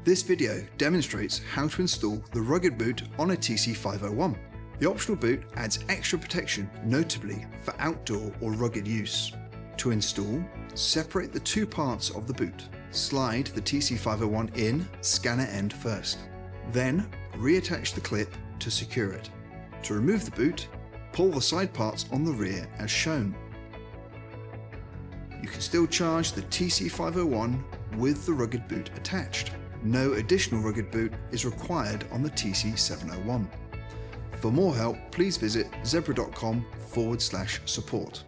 This video demonstrates how to install the rugged boot on a TC501. The optional boot adds extra protection, notably for outdoor or rugged use. To install, separate the two parts of the boot. Slide the TC501 in scanner end first. Then reattach the clip to secure it. To remove the boot, pull the side parts on the rear as shown. You can still charge the TC501 with the rugged boot attached. No additional rugged boot is required on the TC701. For more help, please visit zebra.com/support.